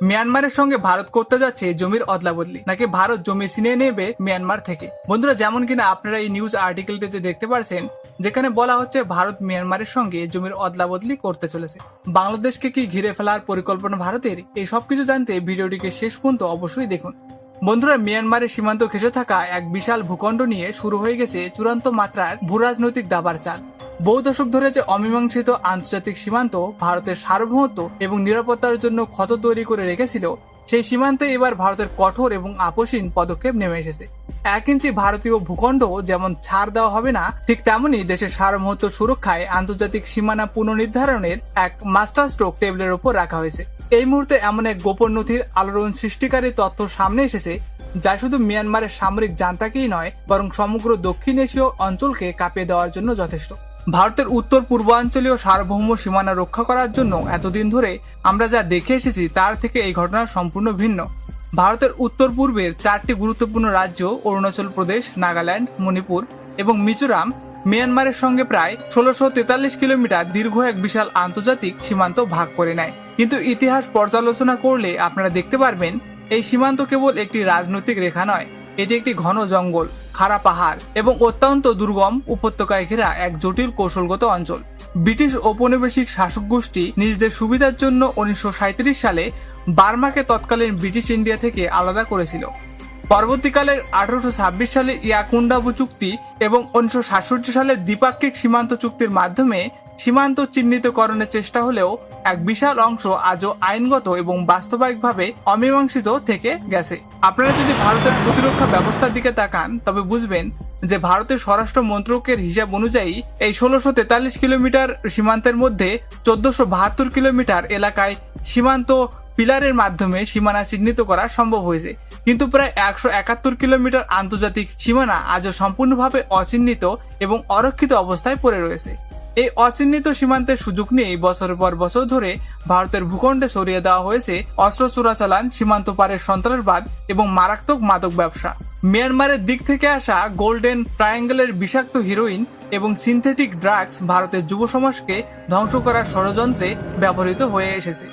মিয়ানমারের সঙ্গে ভারত করতে যাচ্ছে জমির অদলাবদলি, নাকি ভারত জমি ছিনিয়ে নেবে মিয়ানমার থেকে। বন্ধুরা, যেমন কিনা আপনারা এই নিউজ আর্টিকেলটিতে দেখতে পারছেন, যেখানে বলা হচ্ছে ভারত মিয়ানমারের সঙ্গে জমির অদলাবদলি করতে চলেছে। বাংলাদেশকে কি ঘিরে ফেলার পরিকল্পনা ভারতের? এই সবকিছু জানতে ভিডিওটিকে শেষ পর্যন্ত অবশ্যই দেখুন। বন্ধুরা, মিয়ানমারের সীমান্ত ঘেঁষে থাকা এক বিশাল ভূখণ্ড নিয়ে শুরু হয়ে গেছে চূড়ান্ত মাত্রার ভূরাজনৈতিক দাবার চাল। বহু দশক ধরে যে অমীমাংসিত আন্তর্জাতিক সীমান্ত ভারতের সার্বভৌমত্ব এবং নিরাপত্তার জন্য ক্ষত তৈরি করে রেখেছিল, সেই সীমান্তে এবার ভারতের কঠোর এবং আপোষহীন পদক্ষেপ নেমে এসেছে। 1 ইঞ্চি ভারতীয় ভূখণ্ড যেমন ছাড় দেওয়া হবে না, ঠিক তেমনি দেশের সার্বভৌমত্ব সুরক্ষায় আন্তর্জাতিক সীমানা পুনর্নির্ধারণের এক মাস্টার স্ট্রোক টেবিলের উপর রাখা হয়েছে। এই মুহূর্তে এমন এক গোপন নথির আলোড়ন সৃষ্টিকারী তথ্য সামনে এসেছে, যা শুধু মিয়ানমারের সামরিক জান্তাকেই নয়, বরং সমগ্র দক্ষিণ এশীয় অঞ্চলকে কাঁপিয়ে দেওয়ার জন্য যথেষ্ট। ভারতের উত্তর পূর্বাঞ্চলীয় সার্বভৌম সীমানা রক্ষা করার জন্য এতদিন ধরে আমরা যা দেখে এসেছি তার থেকে এই ঘটনা সম্পূর্ণ ভিন্ন। ভারতের উত্তর পূর্বের 4টি গুরুত্বপূর্ণ রাজ্য অরুণাচল প্রদেশ, নাগাল্যান্ড, মণিপুর এবং মিজোরাম মিয়ানমারের সঙ্গে প্রায় 1643 কিলোমিটার দীর্ঘ এক বিশাল আন্তর্জাতিক সীমান্ত ভাগ করে নেয়। কিন্তু ইতিহাস পর্যালোচনা করলে আপনারা দেখতে পারবেন, এই সীমান্ত কেবল একটি রাজনৈতিক রেখা নয়, এটি একটি ঘন জঙ্গল, খাড়া পাহাড় এবং অত্যন্ত দুর্গম উপত্যকায় ঘেরা এক জটিল কৌশলগত অঞ্চল। ব্রিটিশ ঔপনিবেশিক শাসক গোষ্ঠী নিজেদের সুবিধার জন্য 1937 সালে বার্মাকে তৎকালীন ব্রিটিশ ইন্ডিয়া থেকে আলাদা করেছিল। পরবর্তীকালে 1826 সালে ইয়াকুন্ডাবু চুক্তি এবং 1967 সালে দ্বিপাক্ষিক সীমান্ত চুক্তির মাধ্যমে সীমান্ত চিহ্নিতকরণের চেষ্টা হলেও এক বিশাল অংশ আজও আইনগত এবং বাস্তবিকভাবে অমীমাংসিত থেকে গেছে। আপনারা যদি ভারতের প্রতিরক্ষা ব্যবস্থার দিকে তাকান, তবে বুঝবেন যে ভারতের স্বরাষ্ট্র মন্ত্রকের হিসাব অনুযায়ী এই 1643 কিলোমিটার সীমান্তের মধ্যে 1472 কিলোমিটার এলাকায় সীমান্ত পিলারের মাধ্যমে সীমানা চিহ্নিত করা সম্ভব হয়েছে, কিন্তু প্রায় 171 কিলোমিটার আন্তর্জাতিক সীমানা আজও সম্পূর্ণভাবে অচিহ্নিত এবং অরক্ষিত অবস্থায় পড়ে রয়েছে। এই অচিহ্নিত সীমান্তের সুযোগ নিয়েই বছরের পর বছর ধরে ভারতের ভূখণ্ডে সরিয়ে দেওয়া হয়েছে অস্ত্র চোরাচালান, সীমান্ত পারের সন্ত্রাসবাদ এবং মারাত্মক মাদক ব্যবসা। মিয়ানমারের দিক থেকে আসা গোল্ডেন ট্রায়াঙ্গেলের বিষাক্ত হিরোইন এবং সিনথেটিক ড্রাগস ভারতের যুব সমাজকে ধ্বংস করার ষড়যন্ত্রে ব্যবহৃত হয়ে এসেছে।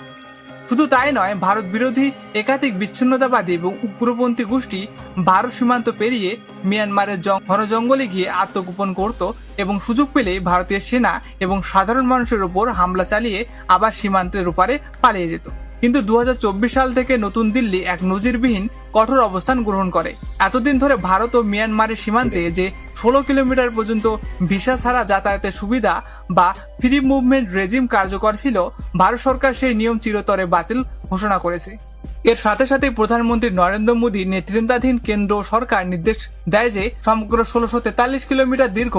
শুধু তাই নয়, ভারত বিরোধী একাধিক বিচ্ছিন্নতাবাদী এবং উগ্রপন্থী গোষ্ঠী ভারত সীমান্ত পেরিয়ে মিয়ানমারের ঘন জঙ্গলে গিয়ে আত্মগোপন করত এবং সুযোগ পেলে ভারতীয় সেনা এবং সাধারণ মানুষের উপর হামলা চালিয়ে আবার সীমান্তের ওপারে পালিয়ে যেত। কিন্তু 2024 সাল থেকে নতুন দিল্লি এক নজিরবিহীন কঠোর অবস্থান গ্রহণ করে। এতদিন ধরে ভারত ও মিয়ানমারের সীমান্তে যে 16 কিলোমিটার পর্যন্ত ভিসা ছাড়া যাতায়াতের সুবিধা বা ফ্রি মুভমেন্ট রেজিম কার্যকর ছিল, ভারত সরকার সেই নিয়ম চিরতরে বাতিল ঘোষণা করেছে। এর সাথে সাথে প্রধানমন্ত্রী নরেন্দ্র মোদী নেতৃত্বাধীন কেন্দ্র সরকার নির্দেশ দেয় যে সমগ্র 1643 কিলোমিটার দীর্ঘ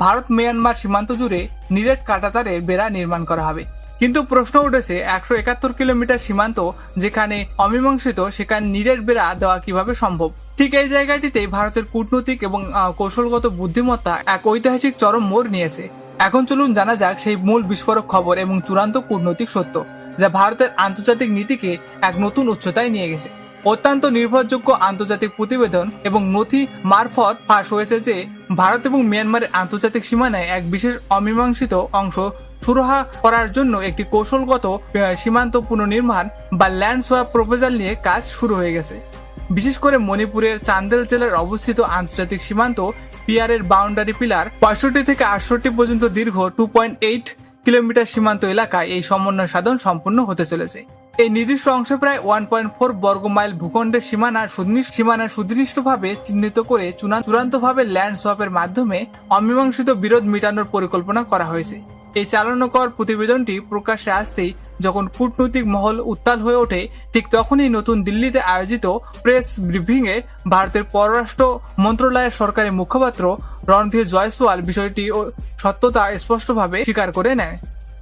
ভারত মিয়ানমার সীমান্ত জুড়ে নিরেট কাঁটাতারের বেড়া নির্মাণ করা হবে। কিন্তু প্রশ্ন উঠেছে, 171 কিলোমিটার সীমান্ত যেখানে অমীমাংসিত, সেখানে নিরেট বেড়া দেওয়া কিভাবে সম্ভব? ঠিক এই জায়গাটিতে ভারতের কূটনৈতিক এবং কৌশলগত বুদ্ধিমত্তা এক ঐতিহাসিক চরম মোড় নিয়েছে। এখন চলুন জানা যাক সেই মূল বিস্ফোরক খবর এবং চূড়ান্ত কূটনৈতিক সত্য, যা ভারতের আন্তর্জাতিক নীতিকে এক নতুন উচ্চতায় নিয়ে গেছে। অত্যন্ত নির্ভরযোগ্য আন্তর্জাতিক প্রতিবেদন এবং নথি মারফত ফাঁস হয়েছে যে ভারত এবং মিয়ানমারের আন্তর্জাতিক সীমানায় এক বিশেষ অমীমাংসিত অংশ সুরাহা করার জন্য একটি কৌশলগত সীমান্ত পুনর্নির্মাণ বা ল্যান্ড সোয়াপ প্রপোজাল নিয়ে কাজ শুরু হয়ে গেছে। বিশেষ করে মণিপুরের চান্দেল জেলার অবস্থিত আন্তর্জাতিক সীমান্ত পিয়ারের বাউন্ডারি পিলার 65 থেকে 68 পর্যন্ত দীর্ঘ 2.8 কিলোমিটার সীমান্ত এলাকায় এই সমন্বয় সাধন সম্পূর্ণ হতে চলেছে। এই নির্দিষ্ট অংশে প্রায় 1.4 বর্গ মাইল ভূখণ্ডের সীমানা সুদৃষ্টভাবে চিহ্নিত করে চূড়ান্তভাবে ল্যান্ড সোয়াপের মাধ্যমে অমীমাংসিত বিরোধ মেটানোর পরিকল্পনা করা হয়েছে। এই চালনাকর প্রতিবেদনটি প্রকাশ্যে আসতেই যখন কূটনৈতিক মহল উত্তাল হয়ে ওঠে, ঠিক তখনই নতুন দিল্লিতে আয়োজিত প্রেস ব্রিফিংয়ে ভারতের পররাষ্ট্র মন্ত্রণালয়ের সরকারি মুখপাত্র রণধীর জয়সওয়াল বিষয়টি সত্যতা স্পষ্টভাবে স্বীকার করে নেয়।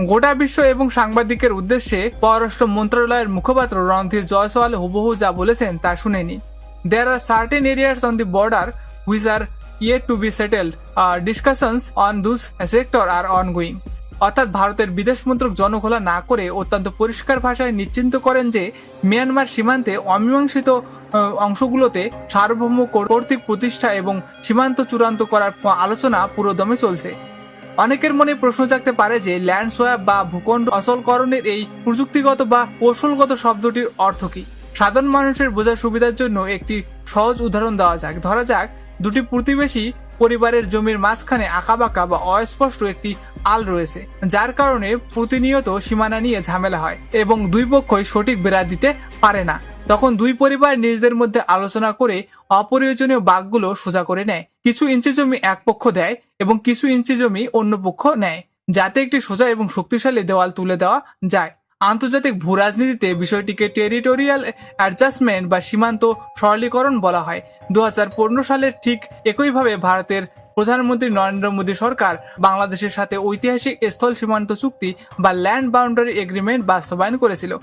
গোটা বিশ্ব এবং সাংবাদিকের উদ্দেশ্যে পররাষ্ট্র মন্ত্রণালয়ের মুখপাত্র রণধীর জয়সওয়াল হুবহু যা বলেছেন তা শুনেনি। There are certain areas on the border which are yet to be settled. Discussions on those sector are ongoing. অর্থাৎ ভারতের বিদেশ মন্ত্রক জনঘোলা না করে অত্যন্ত পরিষ্কার ভাষায় নিশ্চিন্ত করেন যে মিয়ানমার সীমান্তে অমীমাংসিত অংশগুলোতে সার্বভৌম কর্তৃক প্রতিষ্ঠা এবং সীমান্ত চূড়ান্ত করার আলোচনা পুরোদমে চলছে। অনেকের মনে প্রশ্ন জাগতে পারে যে ল্যান্ড সোয়াপ বা ভূখণ্ড অচলকরণের এই প্রযুক্তিগত বা কৌশলগত শব্দটির অর্থ কি। সাধারণ মানুষের বোঝার সুবিধার জন্য একটি সহজ উদাহরণ দেওয়া যাক। ধরা যাক দুটি প্রতিবেশী পরিবারের জমির মাঝখানে আঁকাবাঁকা বা অস্পষ্ট একটি আল রয়েছে, যার কারণে প্রতিনিয়ত সীমানা নিয়ে ঝামেলা হয় এবং দুই পক্ষই সঠিক বেড়া দিতে পারে না। তখন দুই পরিবার নিজেদের মধ্যে আলোচনা করে অপ্রয়োজনীয় বাঁকগুলো সোজা করে নেয়। কিছু ইঞ্চি জমি এক পক্ষ দেয় এবং কিছু ইঞ্চি জমি অন্য পক্ষ নেয়, যাতে একটি সোজা এবং শক্তিশালী দেওয়াল তুলে দেওয়া যায়। আন্তর্জাতিক ভূ রাজনীতিতে বিষয়টিকে টেরিটোরিয়াল অ্যাডজাস্টমেন্ট বা সীমান্ত সরলীকরণ বলা হয়। 2015 সালের ঠিক একইভাবে ভারতের প্রধানমন্ত্রী নরেন্দ্র মোদী সরকার বাংলাদেশের সাথে ঐতিহাসিক স্থল সীমান্ত চুক্তি বা ল্যান্ড বাউন্ডারি এগ্রিমেন্ট বাস্তবায়ন করেছিল,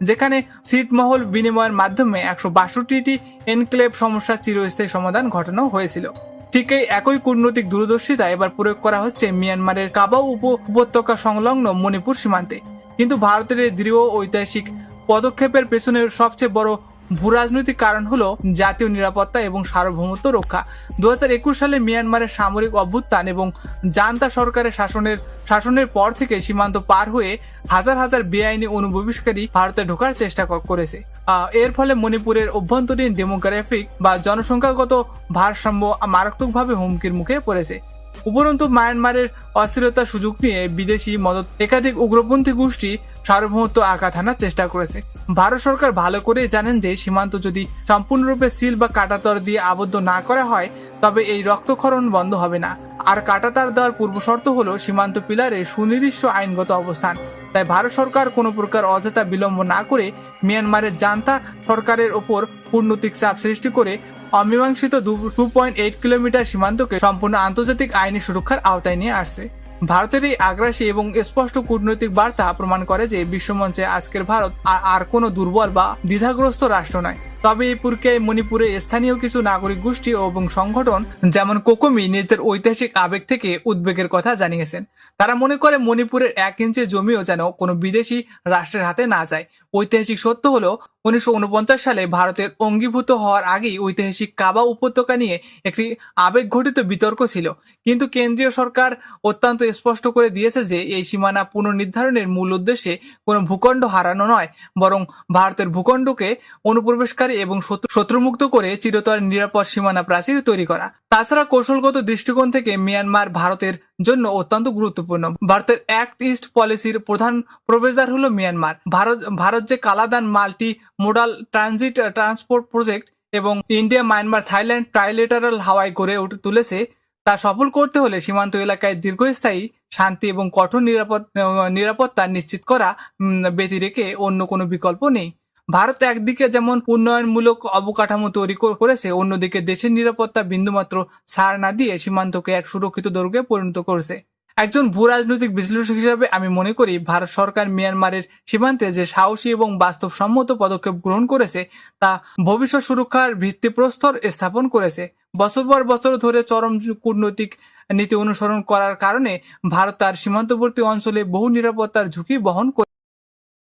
যেখানে ছিটমহল বিনিময়ের মাধ্যমে 162টি এনক্লেভ সমস্যার চিরস্থায়ী সমাধান ঘটানো হয়েছিল। ঠিক এই একই কূটনৈতিক দূরদর্শিতা এবার প্রয়োগ করা হচ্ছে মিয়ানমারের কাবাও উপত্যকা সংলগ্ন মণিপুর সীমান্তে। কিন্তু ভারতের এই দৃঢ় ঐতিহাসিক পদক্ষেপের পেছনের সবচেয়ে বড় ভূরাজনৈতিক কারণ হলো জাতীয় নিরাপত্তা এবং সার্বভৌমত্ব রক্ষা। 2021 সালে মিয়ানমারের সামরিক অভ্যুত্থান এবং জান্তা সরকারের শাসনের পর থেকে সীমান্ত পার হয়ে হাজার হাজার বেআইনি অনুপ্রবেশকারী ভারতে ঢোকার চেষ্টা করেছে। এর ফলে মণিপুরের অভ্যন্তরীণ ডেমোগ্রাফিক বা জনসংখ্যাগত ভারসাম্য মারাত্মকভাবে হুমকির মুখে পড়েছে। উপরন্তু মায়ানমারের অস্থিরতার সুযোগ নিয়ে বিদেশি মদত একাধিক উগ্রপন্থী গোষ্ঠী সার্বভৌমত্ব আঘাত হানার চেষ্টা করেছে। ভারত সরকার ভালো করেই জানেন যে সীমান্ত যদি সম্পূর্ণরূপে সিল বা কাঁটাতার দিয়ে আবদ্ধ না করা হয় তবে এই রক্তক্ষরণ বন্ধ হবে না। আর কাঁটাতার দেওয়ার পূর্বশর্ত হলো সীমান্ত পিলারে সুনির্দিষ্ট আইনগত অবস্থান। তাই ভারত সরকার কোনো প্রকার অযথা বিলম্ব না করে মিয়ানমারের জান্তা সরকারের ওপর কূটনৈতিক চাপ সৃষ্টি করে অমীমাংসিত 2.8 কিলোমিটার সীমান্তকে সম্পূর্ণ আন্তর্জাতিক আইনি সুরক্ষার আওতায় নিয়ে আসছে। ভারতের এই আগ্রাসী এবং স্পষ্ট কূটনৈতিক বার্তা প্রমাণ করে যে বিশ্বমঞ্চে আজকের ভারত আর কোনো দুর্বল বা দ্বিধাগ্রস্ত রাষ্ট্র নয়। তবে এই প্রক্রিয়ায় মণিপুরে স্থানীয় কিছু নাগরিক গোষ্ঠী এবং সংগঠন যেমন কোকোমি নিজেদের ঐতিহাসিক আবেগ থেকে উদ্বেগের কথা জানিয়েছেন। তারা মনে করে মণিপুরের 1 ইঞ্চি জমিও যেন কোনো বিদেশি রাষ্ট্রের হাতে না যায়। ঐতিহাসিক সত্য হলো 1949 সালে ভারতের অঙ্গীভূত হওয়ার আগেই ঐতিহাসিক কাবা উপত্যকা নিয়ে একটি আবেগঘটিত বিতর্ক ছিল, কিন্তু কেন্দ্রীয় সরকার অত্যন্ত স্পষ্ট করে দিয়েছে যে এই সীমানা পুনর্নির্ধারণের মূল উদ্দেশ্যে কোনো ভূখণ্ড হারানো নয়, বরং ভারতের ভূখণ্ডকে অনুপ্রবেশকারী এবং শত্রুমুক্ত করে চিরতর নিরাপদ সীমানা প্রাচীর তৈরি করা। তাছাড়া কৌশলগত দৃষ্টিকোণ থেকে মিয়ানমার ভারতের জন্য অত্যন্ত গুরুত্বপূর্ণ। ভারতের অ্যাক্ট ইস্ট পলিসির প্রধান প্রবেশদ্বার হলো মিয়ানমার। ভারত যে Kaladan multi modal transit transport project এবং ইন্ডিয়া মায়ানমার থাইল্যান্ড ট্রাইলেটারাল হাওয়াই গড়ে তুলেছে তা সফল করতে হলে সীমান্ত এলাকায় দীর্ঘস্থায়ী শান্তি এবং কঠোর নিরাপত্তা নিশ্চিত করা ব্যতি রেখে অন্য কোনো বিকল্প নেই। ভারত একদিকে যেমন উন্নয়নমূলক অবকাঠামো তৈরি করেছে, অন্যদিকে দেশের নিরাপত্তা বিন্দুমাত্র ছাড় না দিয়ে সীমান্তকে এক সুরক্ষিত দুর্গে পরিণত করেছে। একজন ভূ রাজনৈতিক বিশ্লেষক হিসেবে আমি মনে করি ভারত সরকার মিয়ানমারের সীমান্তে যে সাহসী এবং বাস্তবসম্মত পদক্ষেপ গ্রহণ করেছে তা ভবিষ্যৎ সুরক্ষার ভিত্তিপ্রস্তর স্থাপন করেছে। বছর পর বছর ধরে চরম কূটনৈতিক নীতি অনুসরণ করার কারণে ভারত তার সীমান্তবর্তী অঞ্চলে বহু নিরাপত্তার ঝুঁকি বহন করে।